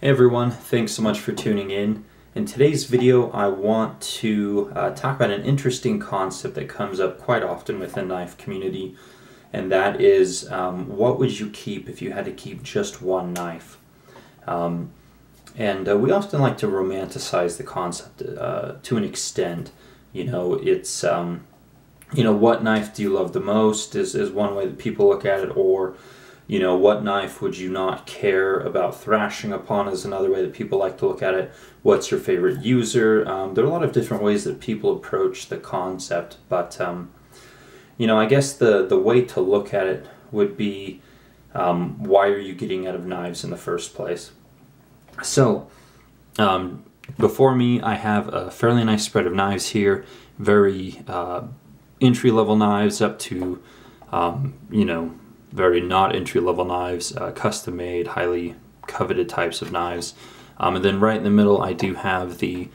Hey everyone, thanks so much for tuning in. In today's video I want to talk about an interesting concept that comes up quite often within the knife community, and that is what would you keep if you had to keep just one knife? We often like to romanticize the concept to an extent. It's what knife do you love the most is one way that people look at it, or what knife would you not care about thrashing upon is another way that people like to look at it. What's your favorite user? There are a lot of different ways that people approach the concept, but I guess the way to look at it would be why are you getting out of knives in the first place? So before me I have a fairly nice spread of knives here, very entry-level knives up to very not entry-level knives, custom-made, highly coveted types of knives. And then right in the middle I do have the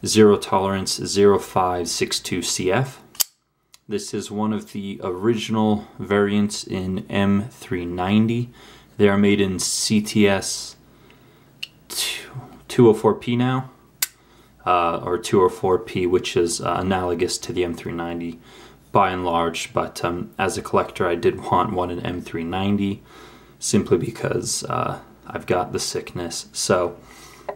Zero Tolerance 0562 CF. This is one of the original variants in M390. They are made in CTS 204P now, or 204P, which is analogous to the M390 by and large, but as a collector I did want one in M390 simply because I've got the sickness. So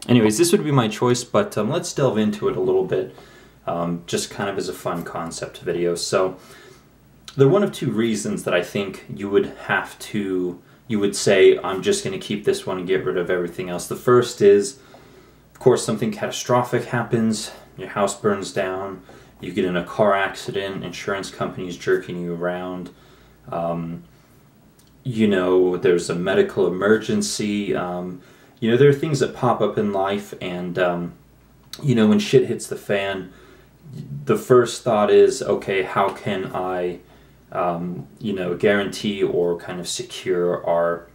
anyways, this would be my choice, but let's delve into it a little bit, just kind of as a fun concept video. So there are one of two reasons that I think you would say I'm just going to keep this one and get rid of everything else. The first is, of course, something catastrophic happens, your house burns down, you get in a car accident, insurance companies jerking you around, there's a medical emergency, there are things that pop up in life, and when shit hits the fan, the first thought is, okay, how can I guarantee or kind of secure our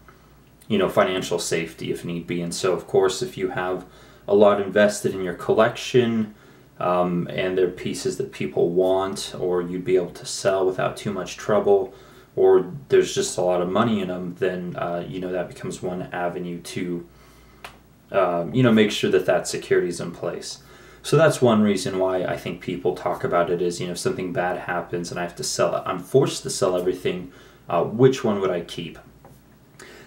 financial safety if need be. And so of course if you have a lot invested in your collection, and they're pieces that people want or you'd be able to sell without too much trouble, or there's just a lot of money in them, then that becomes one avenue to make sure that security is in place. So that's one reason why I think people talk about it is, if something bad happens and I have to sell it, I'm forced to sell everything, which one would I keep?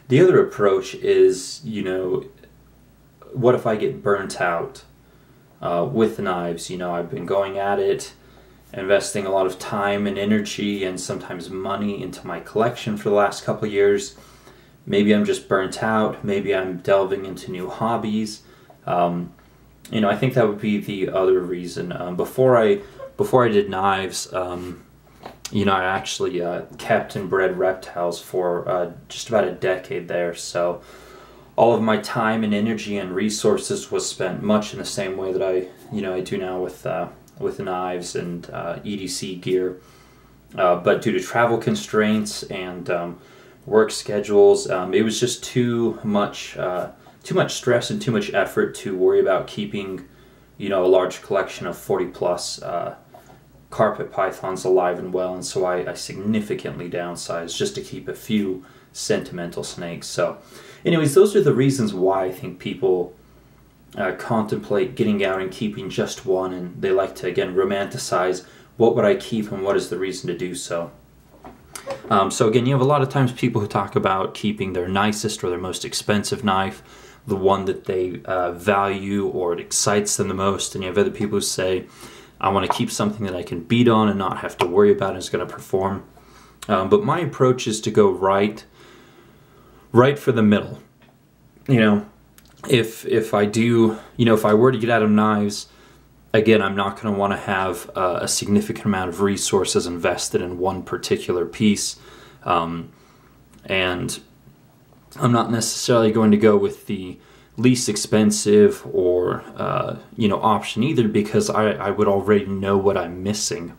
The other approach is, what if I get burnt out with knives? I've been going at it, investing a lot of time and energy and sometimes money into my collection for the last couple of years. Maybe I'm just burnt out, maybe I'm delving into new hobbies. I think that would be the other reason. Before I did knives, I actually kept and bred reptiles for just about a decade there. So all of my time and energy and resources was spent much in the same way that I do now with knives and EDC gear. But due to travel constraints and work schedules, it was just too much stress and too much effort to worry about keeping a large collection of 40 plus carpet pythons alive and well, and so I significantly downsized just to keep a few sentimental snakes. So anyways, those are the reasons why I think people contemplate getting out and keeping just one, and they like to, again, romanticize what would I keep and what is the reason to do so. So again, you have a lot of times people who talk about keeping their nicest or their most expensive knife, the one that they value or it excites them the most, and you have other people who say, I want to keep something that I can beat on and not have to worry about and is going to perform. But my approach is to go right for the middle. If I do, if I were to get out of knives, again, I'm not going to want to have a significant amount of resources invested in one particular piece, and I'm not necessarily going to go with the least expensive or option either, because I would already know what I'm missing.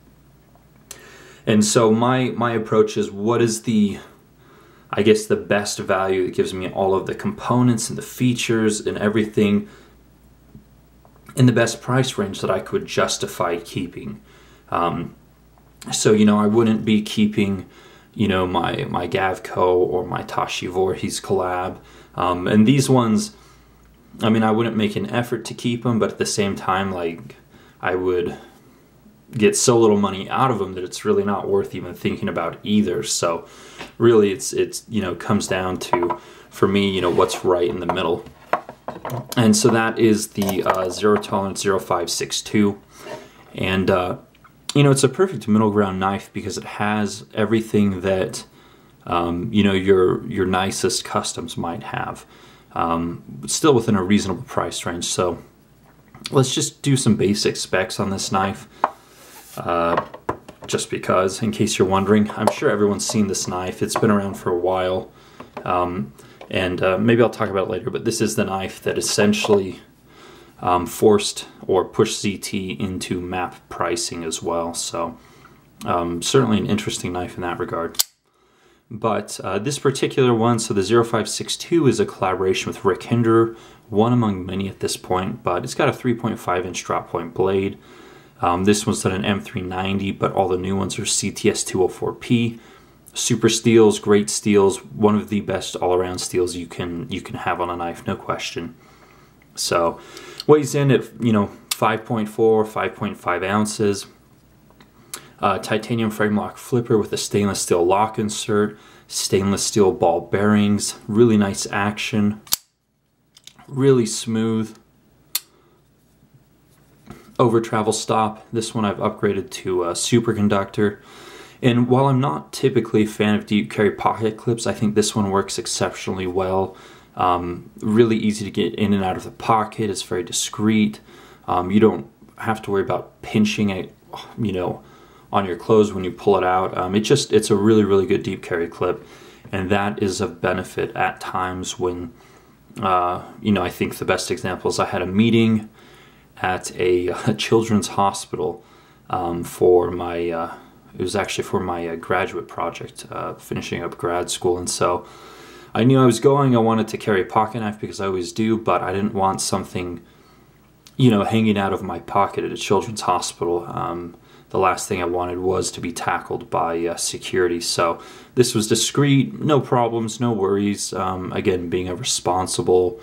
And so my approach is, what is the best value that gives me all of the components and the features and everything in the best price range that I could justify keeping. So I wouldn't be keeping my Gavco or my Tashi Voorhees collab, and these ones I mean, I wouldn't make an effort to keep them, but at the same time, like, I would get so little money out of them that it's really not worth even thinking about either. So really it's you know, comes down to, for me, you know, what's right in the middle. And so that is the Zero Tolerance 0562. And you know, it's a perfect middle ground knife because it has everything that you know, your nicest customs might have, still within a reasonable price range. So let's just do some basic specs on this knife. Just because, in case you're wondering, I'm sure everyone's seen this knife. It's been around for a while, and maybe I'll talk about it later, but this is the knife that essentially forced or pushed ZT into map pricing as well. So certainly an interesting knife in that regard. But this particular one, so the 0562, is a collaboration with Rick Hinderer, one among many at this point, but it's got a 3.5 inch drop point blade. This one's done an M390, but all the new ones are CTS 204P. Super steels, great steels, one of the best all-around steels you can have on a knife, no question. So weighs in at, you know, 5.4, 5.5 ounces. Titanium frame lock flipper with a stainless steel lock insert, stainless steel ball bearings, really nice action, really smooth. Over travel stop. This one I've upgraded to superconductor. And while I'm not typically a fan of deep carry pocket clips, I think this one works exceptionally well. Really easy to get in and out of the pocket. It's very discreet. You don't have to worry about pinching it, you know, on your clothes when you pull it out. It's a really, really good deep carry clip, and that is of benefit at times when, you know, I think the best example is I had a meeting at a children's hospital for my, it was actually for my graduate project, finishing up grad school. And so I knew I was going, I wanted to carry a pocket knife because I always do, but I didn't want something, you know, hanging out of my pocket at a children's hospital. The last thing I wanted was to be tackled by security. So this was discreet, no problems, no worries. Again, being a responsible,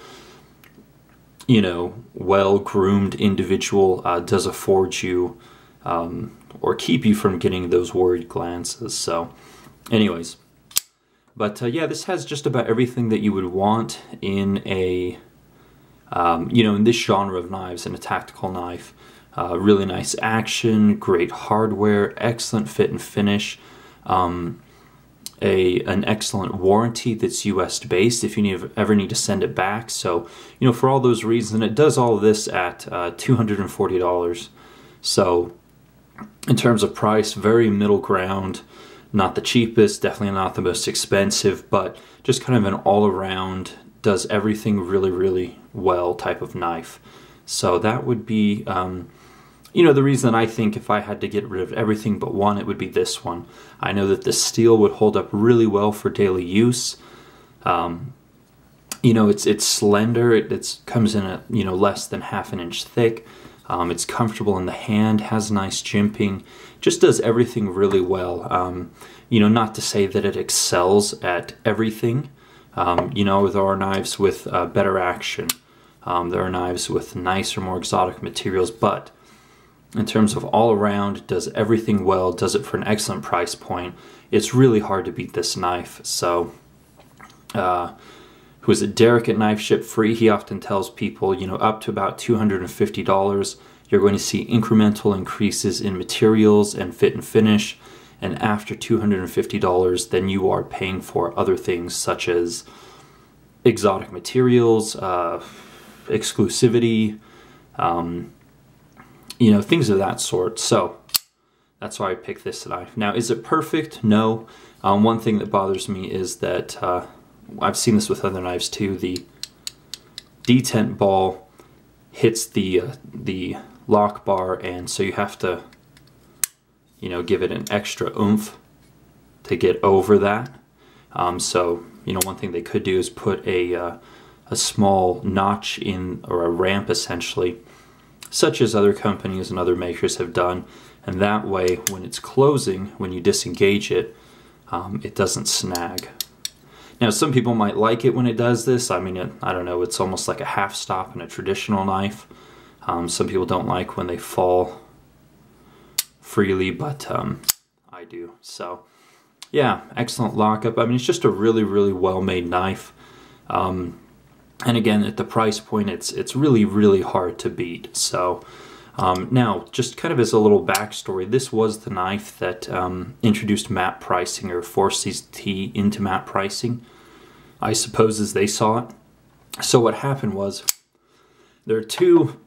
you know, well-groomed individual does afford you or keep you from getting those worried glances. So anyways, but yeah, this has just about everything that you would want in a, you know, in this genre of knives, in a tactical knife. Really nice action, great hardware, excellent fit and finish, an excellent warranty that's US based if you ever need to send it back. So, you know, for all those reasons, it does all of this at $240. So in terms of price, very middle ground, not the cheapest, definitely not the most expensive, but just kind of an all-around, does everything really, really well type of knife. So that would be, you know, the reason I think if I had to get rid of everything but one, it would be this one. I know that the steel would hold up really well for daily use. You know, it's slender. It comes in at, you know, less than half an inch thick. It's comfortable in the hand, has nice jimping, just does everything really well. You know, not to say that it excels at everything. You know, there are knives with better action. There are knives with nicer, more exotic materials, but in terms of all around, does everything well, does it for an excellent price point. It's really hard to beat this knife. So, who is it, Derek at Knife Ship Free, he often tells people, you know, up to about $250, you're going to see incremental increases in materials and fit and finish. And after $250, then you are paying for other things such as exotic materials, exclusivity, you know, things of that sort. So that's why I picked this knife. Now, is it perfect? No. One thing that bothers me is that I've seen this with other knives too. The detent ball hits the lock bar, and so you have to, you know, give it an extra oomph to get over that. So, you know, one thing they could do is put a small notch in, or a ramp essentially, such as other companies and other makers have done, and that way when it's closing, when you disengage it, it doesn't snag. Now, some people might like it when it does this. I mean, I don't know, it's almost like a half stop in a traditional knife. Some people don't like when they fall freely, but I do. So, yeah, excellent lockup. I mean, it's just a really, really well-made knife. And again, at the price point, it's really, really hard to beat. So, now, just kind of as a little backstory, this was the knife that introduced map pricing, or forced ZT into map pricing, I suppose, as they saw it. So what happened was, there are two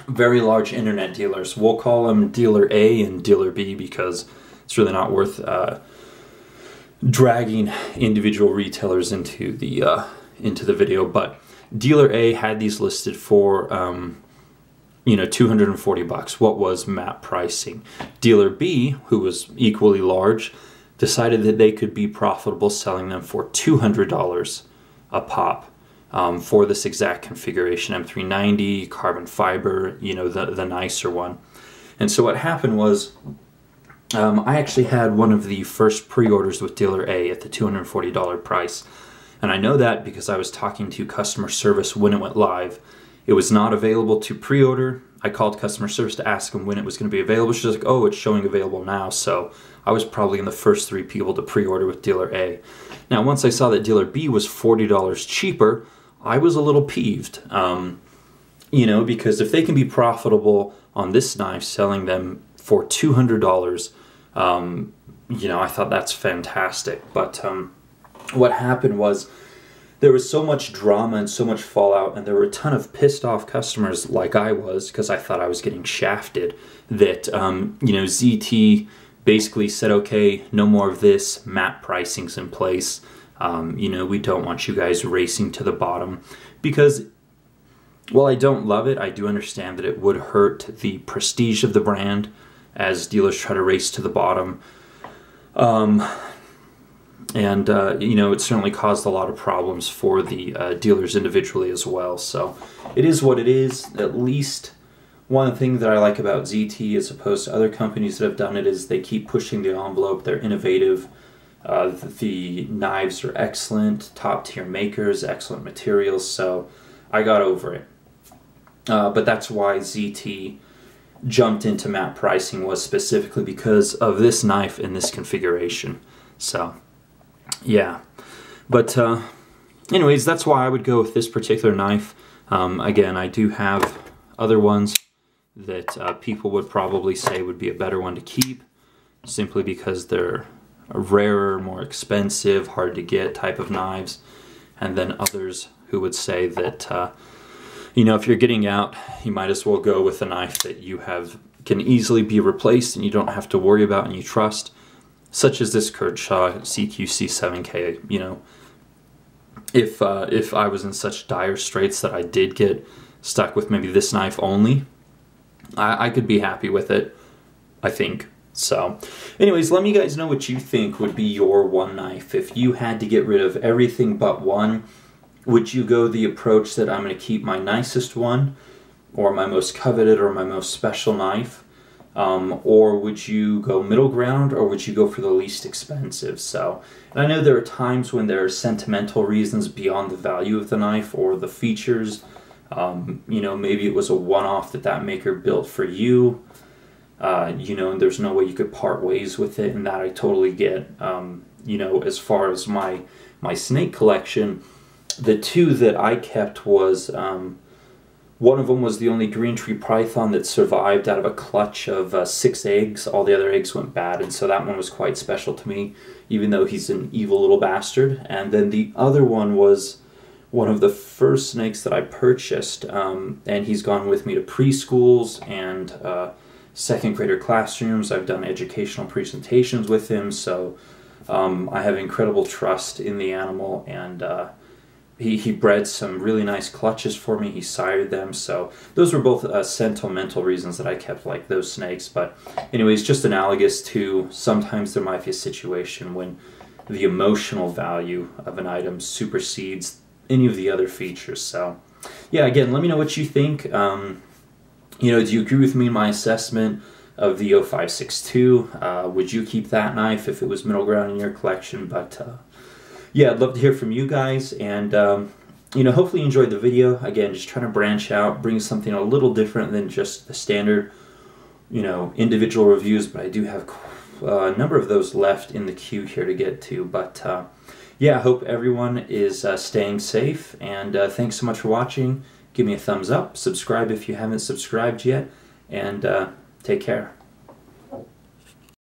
very large internet dealers. We'll call them Dealer A and Dealer B because it's really not worth dragging individual retailers into the video. But Dealer A had these listed for $240. What was map pricing? Dealer B, who was equally large, decided that they could be profitable selling them for $200 a pop. For this exact configuration, M390, carbon fiber, the nicer one. And so what happened was, I actually had one of the first pre-orders with Dealer A at the $240 price. And I know that because I was talking to customer service when it went live. It was not available to pre-order. I called customer service to ask them when it was going to be available. She's like, oh, it's showing available now. So I was probably in the first 3 people to pre-order with Dealer A. Now, once I saw that Dealer B was $40 cheaper, I was a little peeved, because if they can be profitable on this knife, selling them for $200, I thought that's fantastic. But what happened was, there was so much drama and so much fallout, and there were a ton of pissed off customers like I was, because I thought I was getting shafted, that, ZT basically said, okay, no more of this, map pricing's in place. We don't want you guys racing to the bottom, because while I don't love it, I do understand that it would hurt the prestige of the brand as dealers try to race to the bottom. It certainly caused a lot of problems for the dealers individually as well. So it is what it is. At least one thing that I like about ZT as opposed to other companies that have done it is they keep pushing the envelope. They're innovative. The knives are excellent, top tier makers, excellent materials, so I got over it. But that's why ZT jumped into map pricing, was specifically because of this knife in this configuration. So, yeah. But anyways, that's why I would go with this particular knife. Again, I do have other ones that people would probably say would be a better one to keep, simply because they're rarer, more expensive, hard to get type of knives, and then others who would say that if you're getting out, you might as well go with a knife that you can easily be replaced and you don't have to worry about and you trust, such as this Kershaw CQC7K. If I was in such dire straits that I did get stuck with maybe this knife only, I could be happy with it, I think. So, anyways, let me guys know what you think would be your one knife. If you had to get rid of everything but one, would you go the approach that I'm going to keep my nicest one, or my most coveted, or my most special knife? Or would you go middle ground, or would you go for the least expensive? So, and I know there are times when there are sentimental reasons beyond the value of the knife or the features. Maybe it was a one-off that maker built for you. And there's no way you could part ways with it, and that I totally get. As far as my snake collection, the 2 that I kept was, one of them was the only green tree python that survived out of a clutch of 6 eggs. All the other eggs went bad, and so that one was quite special to me, even though he's an evil little bastard. And then the other one was one of the first snakes that I purchased, and he's gone with me to preschools and second grader classrooms. I've done educational presentations with him, so I have incredible trust in the animal, and he bred some really nice clutches for me. He sired them, so those were both sentimental reasons that I kept like those snakes. But anyways, just analogous to sometimes there might be a situation when the emotional value of an item supersedes any of the other features. So yeah, again, let me know what you think. Do you agree with me in my assessment of the 0562? Would you keep that knife if it was middle ground in your collection? But yeah, I'd love to hear from you guys, and hopefully you enjoyed the video. Again, just trying to branch out, bring something a little different than just the standard, individual reviews, but I do have a number of those left in the queue here to get to. But yeah, I hope everyone is staying safe, and thanks so much for watching. Give me a thumbs up, subscribe if you haven't subscribed yet, and take care.